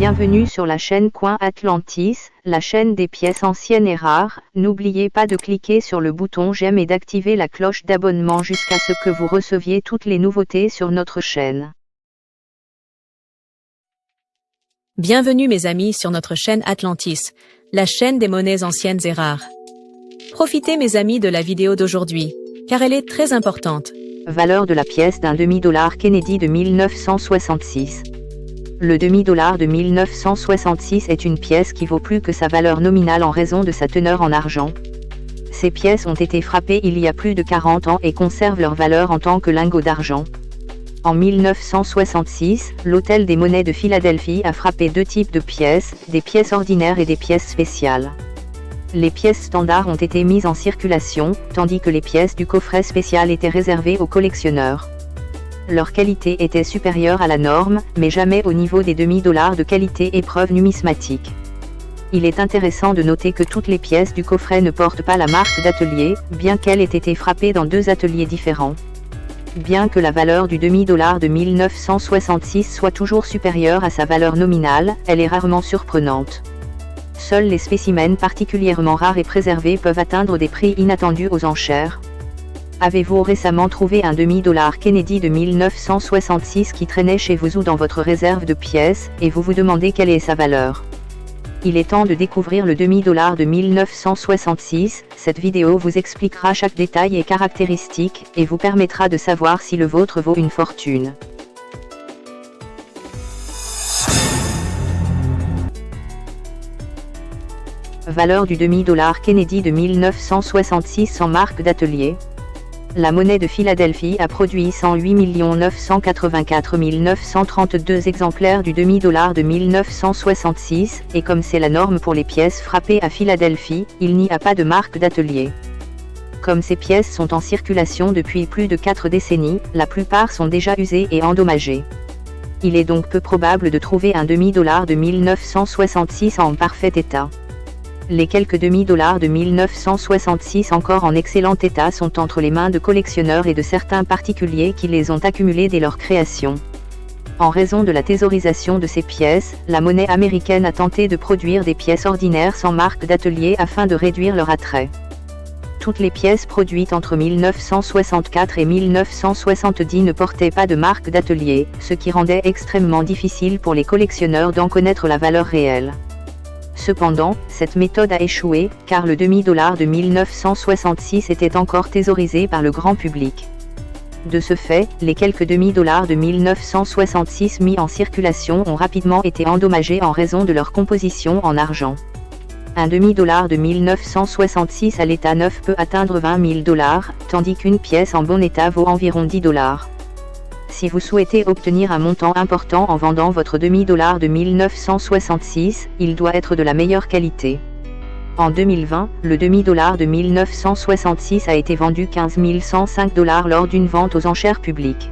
Bienvenue sur la chaîne Coin Atlantis, la chaîne des pièces anciennes et rares. N'oubliez pas de cliquer sur le bouton j'aime et d'activer la cloche d'abonnement jusqu'à ce que vous receviez toutes les nouveautés sur notre chaîne. Bienvenue mes amis sur notre chaîne Atlantis, la chaîne des monnaies anciennes et rares. Profitez mes amis de la vidéo d'aujourd'hui, car elle est très importante. Valeur de la pièce d'un demi-dollar Kennedy de 1966. Le demi-dollar de 1966 est une pièce qui vaut plus que sa valeur nominale en raison de sa teneur en argent. Ces pièces ont été frappées il y a plus de 40 ans et conservent leur valeur en tant que lingots d'argent. En 1966, l'Hôtel des Monnaies de Philadelphie a frappé deux types de pièces, des pièces ordinaires et des pièces spéciales. Les pièces standards ont été mises en circulation, tandis que les pièces du coffret spécial étaient réservées aux collectionneurs. Leur qualité était supérieure à la norme, mais jamais au niveau des demi-dollars de qualité épreuve numismatique. Il est intéressant de noter que toutes les pièces du coffret ne portent pas la marque d'atelier, bien qu'elles aient été frappées dans deux ateliers différents. Bien que la valeur du demi-dollar de 1966 soit toujours supérieure à sa valeur nominale, elle est rarement surprenante. Seuls les spécimens particulièrement rares et préservés peuvent atteindre des prix inattendus aux enchères. Avez-vous récemment trouvé un demi-dollar Kennedy de 1966 qui traînait chez vous ou dans votre réserve de pièces, et vous vous demandez quelle est sa valeur? Il est temps de découvrir le demi-dollar de 1966, cette vidéo vous expliquera chaque détail et caractéristique, et vous permettra de savoir si le vôtre vaut une fortune. Valeur du demi-dollar Kennedy de 1966 sans marque d'atelier. La monnaie de Philadelphie a produit 108 984 932 exemplaires du demi-dollar de 1966, et comme c'est la norme pour les pièces frappées à Philadelphie, il n'y a pas de marque d'atelier. Comme ces pièces sont en circulation depuis plus de 4 décennies, la plupart sont déjà usées et endommagées. Il est donc peu probable de trouver un demi-dollar de 1966 en parfait état. Les quelques demi-dollars de 1966 encore en excellent état sont entre les mains de collectionneurs et de certains particuliers qui les ont accumulés dès leur création. En raison de la thésaurisation de ces pièces, la monnaie américaine a tenté de produire des pièces ordinaires sans marque d'atelier afin de réduire leur attrait. Toutes les pièces produites entre 1964 et 1970 ne portaient pas de marque d'atelier, ce qui rendait extrêmement difficile pour les collectionneurs d'en connaître la valeur réelle. Cependant, cette méthode a échoué, car le demi-dollar de 1966 était encore thésaurisé par le grand public. De ce fait, les quelques demi-dollars de 1966 mis en circulation ont rapidement été endommagés en raison de leur composition en argent. Un demi-dollar de 1966 à l'état neuf peut atteindre 20 000 $, tandis qu'une pièce en bon état vaut environ 10 $. Si vous souhaitez obtenir un montant important en vendant votre demi-dollar de 1966, il doit être de la meilleure qualité. En 2020, le demi-dollar de 1966 a été vendu 15 105 $ lors d'une vente aux enchères publiques.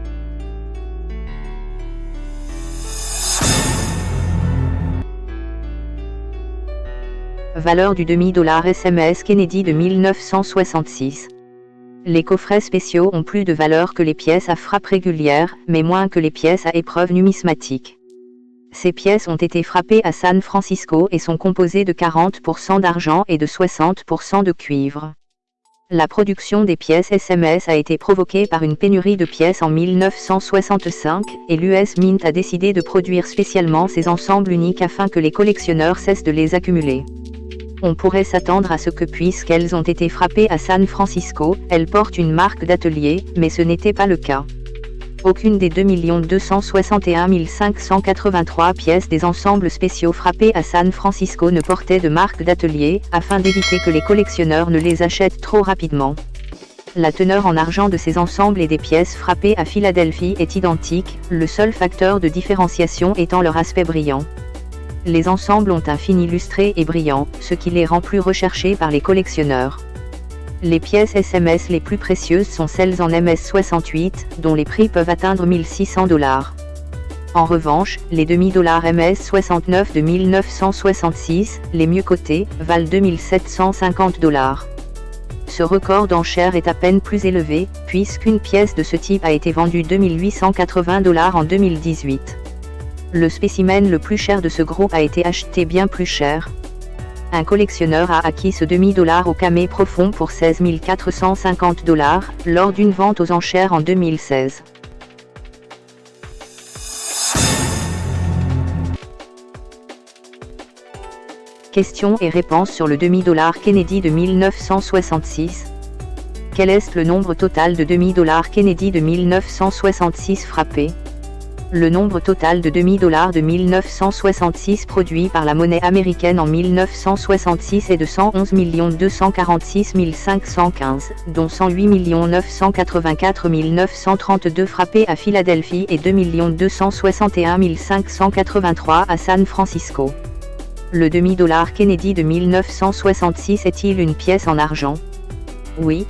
Valeur du demi-dollar SMS Kennedy de 1966. Les coffrets spéciaux ont plus de valeur que les pièces à frappe régulière, mais moins que les pièces à épreuve numismatique. Ces pièces ont été frappées à San Francisco et sont composées de 40% d'argent et de 60% de cuivre. La production des pièces SMS a été provoquée par une pénurie de pièces en 1965, et l'US Mint a décidé de produire spécialement ces ensembles uniques afin que les collectionneurs cessent de les accumuler. On pourrait s'attendre à ce que puisqu'elles ont été frappées à San Francisco, elles portent une marque d'atelier, mais ce n'était pas le cas. Aucune des 2 261 583 pièces des ensembles spéciaux frappés à San Francisco ne portait de marque d'atelier, afin d'éviter que les collectionneurs ne les achètent trop rapidement. La teneur en argent de ces ensembles et des pièces frappées à Philadelphie est identique, le seul facteur de différenciation étant leur aspect brillant. Les ensembles ont un fini lustré et brillant, ce qui les rend plus recherchés par les collectionneurs. Les pièces SMS les plus précieuses sont celles en MS68, dont les prix peuvent atteindre 1 600 $. En revanche, les demi-dollars MS69 de 1966, les mieux cotés, valent 2 750 $. Ce record d'enchères est à peine plus élevé, puisqu'une pièce de ce type a été vendue 2 880 $ en 2018. Le spécimen le plus cher de ce groupe a été acheté bien plus cher. Un collectionneur a acquis ce demi-dollar au camé profond pour 16 450 $, lors d'une vente aux enchères en 2016. Questions et réponses sur le demi-dollar Kennedy de 1966. Quel est le nombre total de demi-dollars Kennedy de 1966 frappés? Le nombre total de demi-dollars de 1966 produits par la monnaie américaine en 1966 est de 111 246 515, dont 108 984 932 frappés à Philadelphie et 2 261 583 à San Francisco. Le demi-dollar Kennedy de 1966 est-il une pièce en argent? Oui.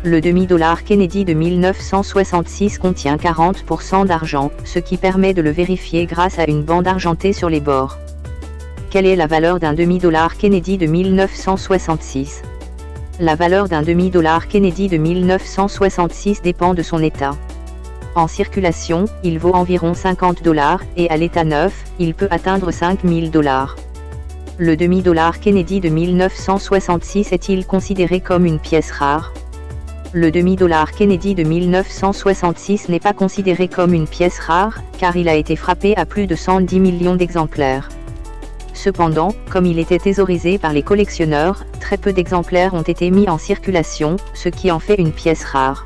Le demi-dollar Kennedy de 1966 contient 40% d'argent, ce qui permet de le vérifier grâce à une bande argentée sur les bords. Quelle est la valeur d'un demi-dollar Kennedy de 1966? La valeur d'un demi-dollar Kennedy de 1966 dépend de son état. En circulation, il vaut environ 50 $, et à l'état neuf, il peut atteindre 5 000 $. Le demi-dollar Kennedy de 1966 est-il considéré comme une pièce rare? Le demi-dollar Kennedy de 1966 n'est pas considéré comme une pièce rare, car il a été frappé à plus de 110 millions d'exemplaires. Cependant, comme il était thésaurisé par les collectionneurs, très peu d'exemplaires ont été mis en circulation, ce qui en fait une pièce rare.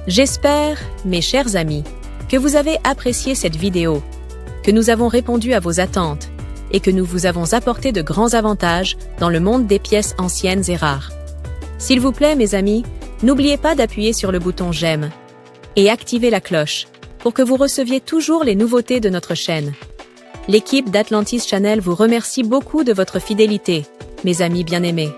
J'espère, mes chers amis, que vous avez apprécié cette vidéo, que nous avons répondu à vos attentes et que nous vous avons apporté de grands avantages dans le monde des pièces anciennes et rares. S'il vous plaît, mes amis, n'oubliez pas d'appuyer sur le bouton j'aime et activer la cloche pour que vous receviez toujours les nouveautés de notre chaîne. L'équipe d'Atlantis Channel vous remercie beaucoup de votre fidélité, mes amis bien-aimés.